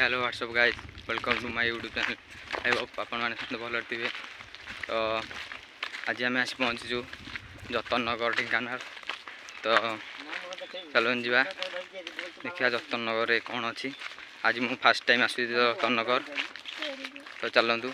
Hello what's up guys, welcome to my YouTube channel. I hope आपण मैंने सब भल थे। तो आज आम आसी पहुँचीचु जतन नगर ढेंकानाल। तो चलो जा देखा जतन नगर कौन अच्छी। आज मु फास्ट टाइम आसुची जतन नगर। तो चलतु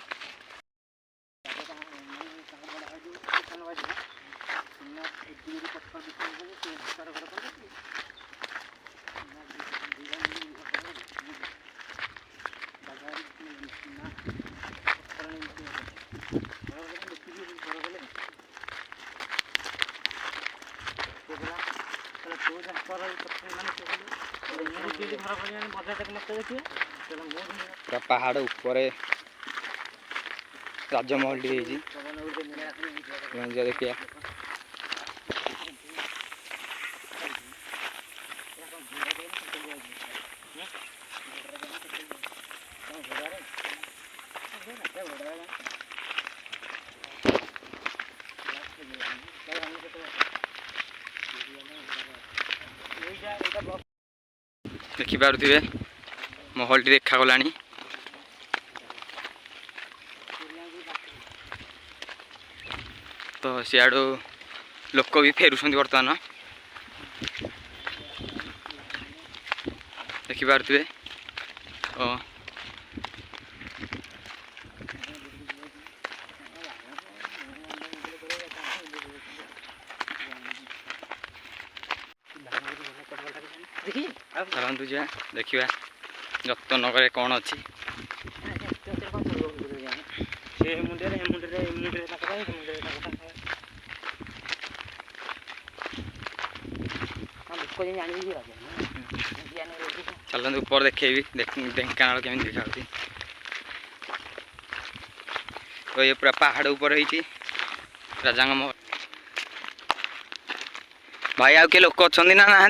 पहाड़ ऊपर राजमहल देखिए। देखिपे महल टी देखा गला। तो सियाड़ू लोक भी फेरुंट बर्तमान देखिपे। चलतु जा देखा जतन नगर कौन अच्छी। चलते ऊपर देखेबी ढेंकानाल केमी देखा। तो ये पूरा पहाड़ ऊपर होती राजा महल। भाई आउ के लोक अच्छा ना ना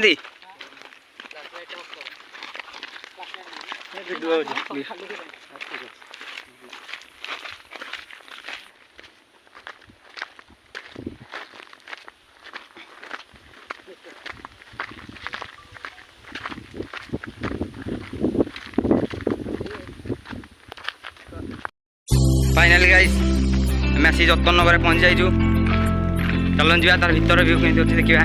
फाइनली गाइस आम आसी जतन नगर पहुंची जाइचु। चलन जा तार भीतर व्यू केमती अच्छी देखा।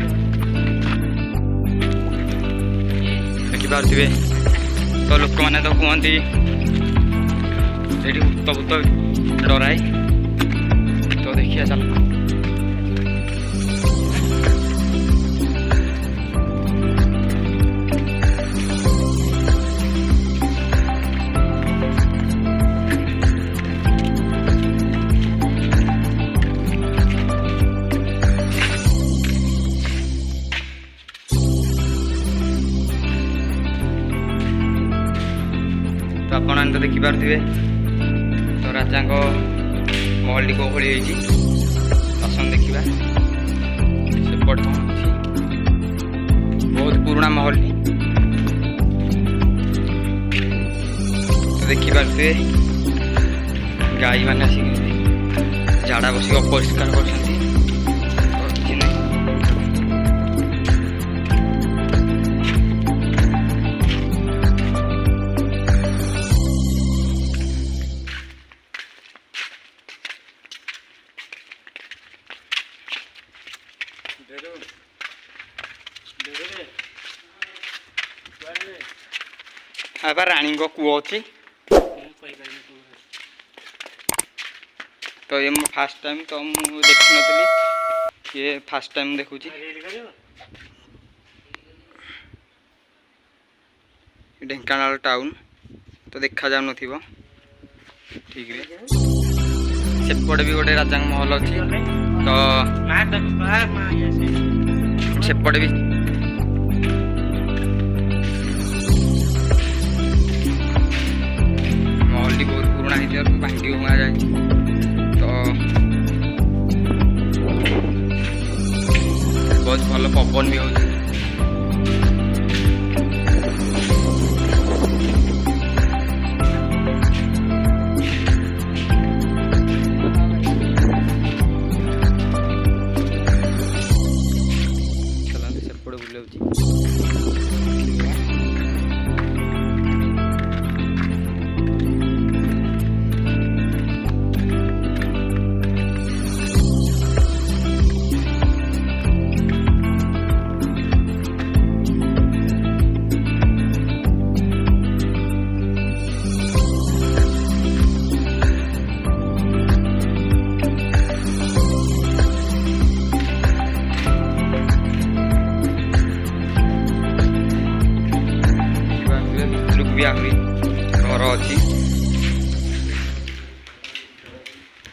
देखिपे तो लोक मैंने तो कहती भूत भूत डराए। तो देखिए चल तो आप देखिपे। तो राजा महल टी कौन पसंद देखा सेपट कौन अच्छी बहुत पुराना महल टी। तो देखिपे गाई मैंने आसिक झाड़ा बसिक अपरिष्कार कर। राणी को कूह अच्छी। तो ये मो फास्ट टाइम तो मुझे देखी नी। ये फास्ट टाइम देखुची ढेंकानाल टाउन। तो देखा जाऊ न ठीक है। सेपटे भी गोटे राजा महल अच्छी। तो सेपटे भी बहुत पुराना भांगी हुआ जाए। तो बहुत भल पवन भी हो। चलते सेपटे बुलाऊँ। अच्छी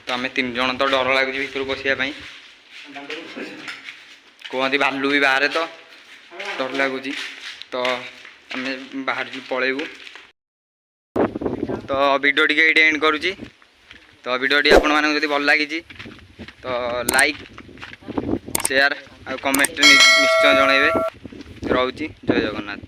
तो आम 3 जन तो डर लगुच भर पशियापाई कहते भालू भी बाहर तो डर लगुच तो आम बाहर पलैबू तो वीडियो टी एंड करुँची तो वीडियो टी आपड़ी भल लगी तो लाइक शेयर आ कमेंट निश्चय जनइबे रोची जय जगन्नाथ।